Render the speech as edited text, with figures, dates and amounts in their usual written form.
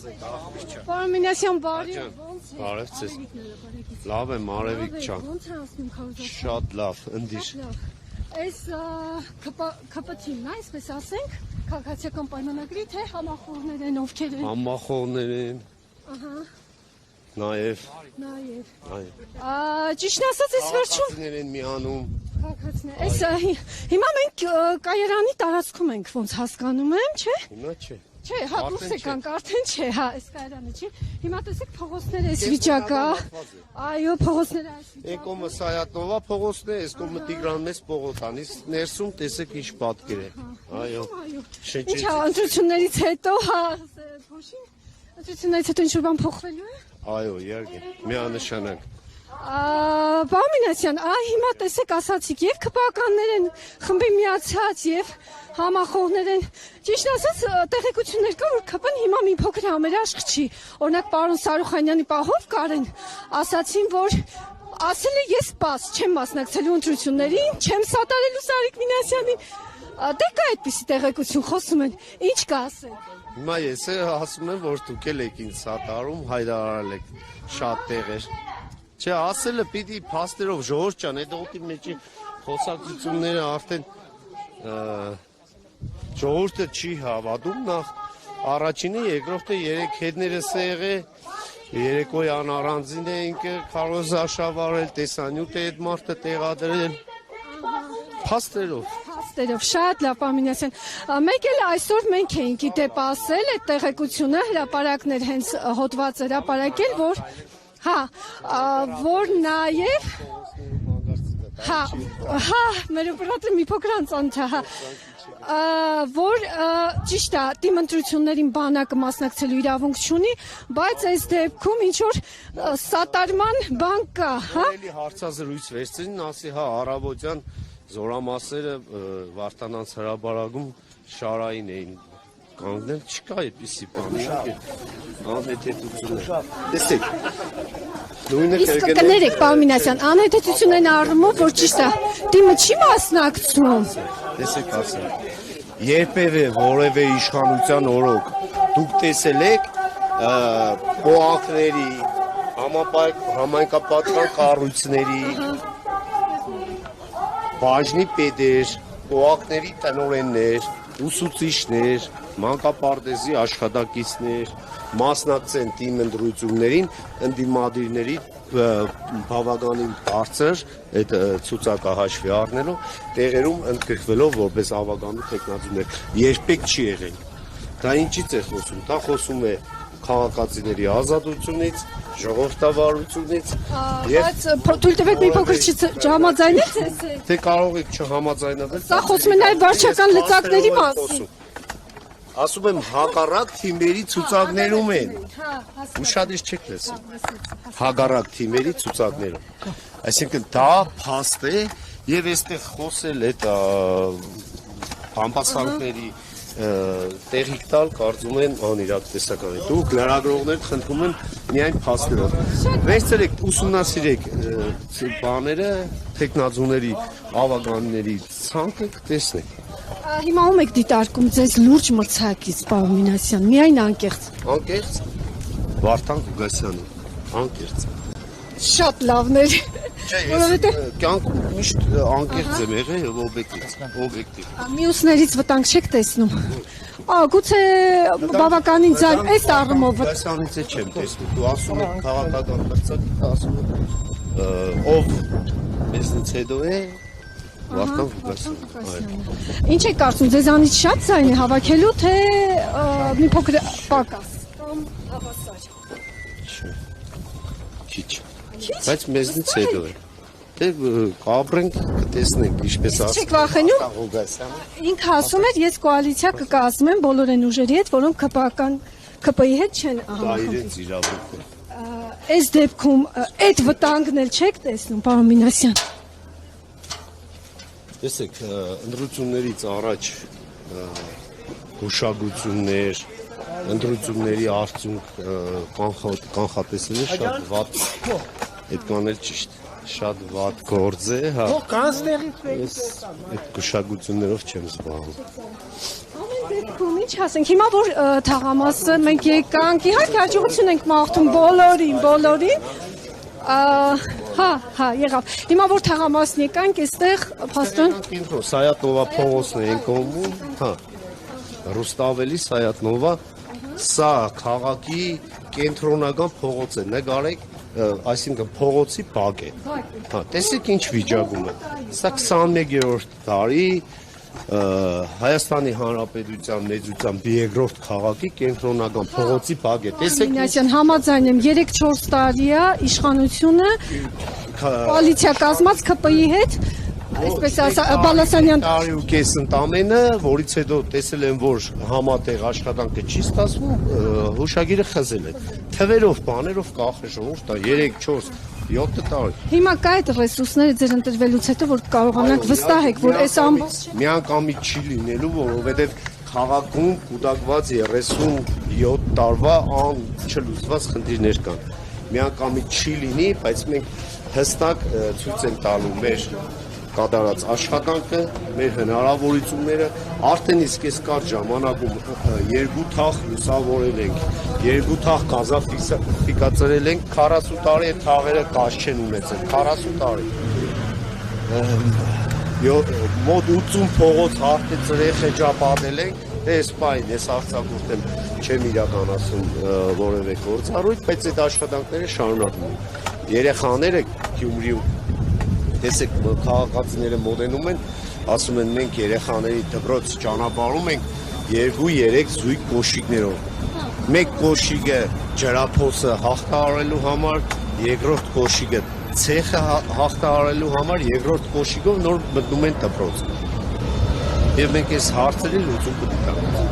Պարոն Մինասյան, բարի Բարև ձեզ։ Լավ եմ, Արևիկ ջան։ Շատ լավ, ընդիր։ Այս ԿՊԹ-ն է, այսպես ասենք, քաղաքացիական պայմանագրի թե համախոհներ են ովքեր են։ Համախոհներ են։ Ահա։ Նաև։ Ճիշտն ասած, այս վերջում քաղաքացիներ են միանում։ քաղաքացիներ։ Այս հիմա մենք կայարանի տարածքում ենք, ոնց հասկանում եմ, չէ՞։ Հիմա չէ։ Չէ, հա դուրս եկանք, արդեն չէ, հա, այս կայարանը չի։ Հիմա տեսեք փողոցները այս վիճակա։ Այո, փողոցները այս վիճակա։ Այն կողմը Սայատնովա փողոցն է, այս կողմը Տիգրան մեծ փողոցն է։ Ներսում տեսեք ինչ պատկեր է։ Այո։ Ինչ է, ընտրություններից հետո, հա, փոշին։ Ընտրություններից հետո ինչ-որ բան փոխվելու է։ Այո, իհարկե, միանշանակ։ Պարոն Մինասյան, հիմա տեսեք ասացիք, եւ ԿՊԱ-կաններ են խմբի միացած, եւ համախոհներ են։ Ճիշտ ասած, տեղեկություններ կա, որ ԿՊ-ն հիմա մի փոքր համերաշխ չի։ Օրինակ, պարոն Սարուխանյանի պահով Կարեն ասացին, որ ասել է ես պաս չեմ մասնակցելու ընտրություններին, չեմ սատարելու Սարիկ Մինասյանին։ Դե կա այդպիսի տեղեկություն, խոսում են։ Ինչ կասեք։ Հիմա ես ասում եմ, որ դուք եք ինձ սատարում, հայտարարել եք շատ տեղեր։ Չէ, ասելը պիտի փաստերով ժողովուրդ ջան, այդ օտի մեջի խոսակցությունները արդեն ժողովուրդը չի հավատում նախ առաջինը, երկրորդը երեք հետներս է եղել, երեկոյան առանձին ենք քարոզաշավարել, տեսանյութ է այդ մարդը տեղադրել փաստերով։ Շատ լավ, պարոն Մինասյան։ Մեկ էլ այսօր մենք էինք իդեպ ասել, այդ տեղեկությունը հրապարակներ հենց հոդված հրապարակել, որ որ նաև մեր օպերատորը մի փոքր անծանոթ է, որ ճիշտ է, թիմ ընտրություններին բանակը մասնակցելու իրավունք չունի, բայց այս դեպքում ինչ որ սատարման բան կա, հա։ Էլի հարցազրույց վերցրին, ասի առավոտյան զորամասերը Վարդանանց հրապարակում շարային էին կանգնել, չկա այդպիսի բան, անհետեցություն։ Տեսեք, իսկ կներեք, պարոն Մինասյան, անհետեցությունն առումով, որ ճիշտ է, թիմը չի մասնակցում։ Տեսեք, ասեմ, երբևէ որևէ իշխանության օրոք դուք տեսել եք փողակների, համայնքապատկան կառույցների, բաժնի պետեր, փողակների տնօրեններ, ուսուցիչներ, մանկապարտեզի աշխատակիցներ մասնակցեն թիմ ընտրություններին, ընդդիմադիրների բավականին բարձր այդ ցուցակը հաշվի առնելով տեղերում ընդգրկվելով որպես ավականու տեխնացուներ երբեք չի եղել։ Դա ինչից է խոսում։ Դա խոսում է քաղաքացիների ազատությունից, ժողովրդավարությունից։ Բայց թույլ տվեք մի փոքր չհամաձայնեք ձեզ։ Թե կարող եք չհամաձայնվել։ Սա խոսում է նաև վարչական լծակների մասին։ Ասում եմ հակառակ թիմերի ցուցակներում են։ Ուշադիր չեք լսում։ Հակառակ թիմերի ցուցակներում։ Այսինքն դա փաստ է եւ այստեղ խոսել այդ բամբասանքների տեղիք տալ կարծում են անիրատեսական է։ Դուք լրագրողներ խնդրում եմ միայն փաստերով։ Վերցրեք, ուսումնասիրեք բաները, տեխնազուների, ավականների ցանկը կտեսնեք։ Հիմա ում եք դիտարկում ձեզ լուրջ մրցակից, պարոն Մինասյան, միայն անկեղծ։ Անկեղծ։ Վարդան Ղուգասյանը, անկեղծ։ Շատ լավներ։ Որովհետև կյանքում միշտ անկեղծ եմ եղել եւ օբյեկտիվ։ Մյուսներից վտանգ չեք տեսնում։ Գուցե բավականին ձայն այս առումով Ղուգասյանից չեմ տեսնում։ Դու ասում ես քաղաքական մրցակից, ասում ես ով մեզնից հետո է Վարդան Ղուգասյանը։ Ինչ եք կարծում, ձեզանից շատ ձայն է հավաքելու, թե մի փոքր պակաս կամ հավասար։ Քիչ։ Բայց մեզնից հետո է։ Դե կապրենք, կտեսնենք ինչպես ասում։ Չեք վախենում։ Ինքը ասում էր, ես կոալիցիա կկազմեմ բոլոր այն ուժերի հետ, որոնք ԿՊ-ի հետ չեն Դա իրենց իրավունքն է։ Այս դեպքում այդ վտանգն էլ չեք տեսնում, պարոն Մինասյան։ Տեսեք, ընտրություններից առաջ հուշագություններ, ընտրությունների արդյունք կանխատեսելը շատ վատ, այդ բան էլ ճիշտ, շատ վատ գործ է, հա։ Ես այդ հուշագություններով չեմ զբաղվում։ դեպքում ինչ ասենք, հիմա որ թաղամասը մենք եկանք, իհարկե հաջողություն ենք մաղթում բոլորին, հա, եղավ։ Հիմա որ թաղամասն եկանք, այստեղ փաստորեն Կենտրոն Սայատնովա փողոցն է կողմում, հա։ Ռուստավելի Սայատնովա, սա քաղաքի կենտրոնական փողոց է, նկարեք, այսինքն փողոցի բակ է։ Հա, տեսեք ինչ վիճակում է։ Սա 21-րդ դարի Հայաստանի Հանրապետության մեծությամբ երկրորդ քաղաքի կենտրոնական փողոցի բակ է։ Տեսեք Մինասյան համաձայն եմ 3-4 տարի է իշխանությունը կոալիցիա կազմած ԿՊ-ի հետ, այսպես ասած Բալասանյան տարի ու կես ընդամենը, որից հետո տեսել եմ, որ համատեղ աշխատանքը չի ստացվում, հուշագիրը խզել է։ Թվերով, բաներով կախ է ժողովուրդ, 3, 4, 7 տարի։ Հիմա կա այդ ռեսուրսները ձեր ընտրվելուց հետո, որ կարողանանք վստահեք, որ այս ամբողջ միանգամից չի լինելու, որովհետև քաղաքում կուտակված 37 տարվա չլուծված խնդիրներ կան։ Միանգամից չի լինի, բայց մենք հստակ ցույց ենք տալու մեր կատարած աշխատանքը, մեր հնարավորությունները, արդեն իսկ այս կարճ ժամանակում երկու թաղ լուսավորել ենք, երկու թաղ գազաֆիկացրել ենք, 40 տարի է թաղերը կաշ չեն ունեցել, 40 տարի։ Մոտ 80 փողոց հարտեցրել, խեջապատել ենք, այս պայն, ես արձակուրդեմ չեմ իրականացում որևէ գործառույթ, բայց այդ աշխատանքները շարունակվում են։ Երեխաները Գյումրիում տեսեք քաղաքացիները մոտենում են, ասում են մենք երեխաների դպրոց ճանապարհում ենք 2-3 զույգ կոշիկներով։ Մեկ կոշիկը ջրափոսը հաղթահարելու համար, երկրորդ կոշիկը ցեխը հաղթահարելու համար, երկրորդ կոշիկով նոր մտնում են դպրոց։ Եվ մենք այս հարցերի լուծում կտանք։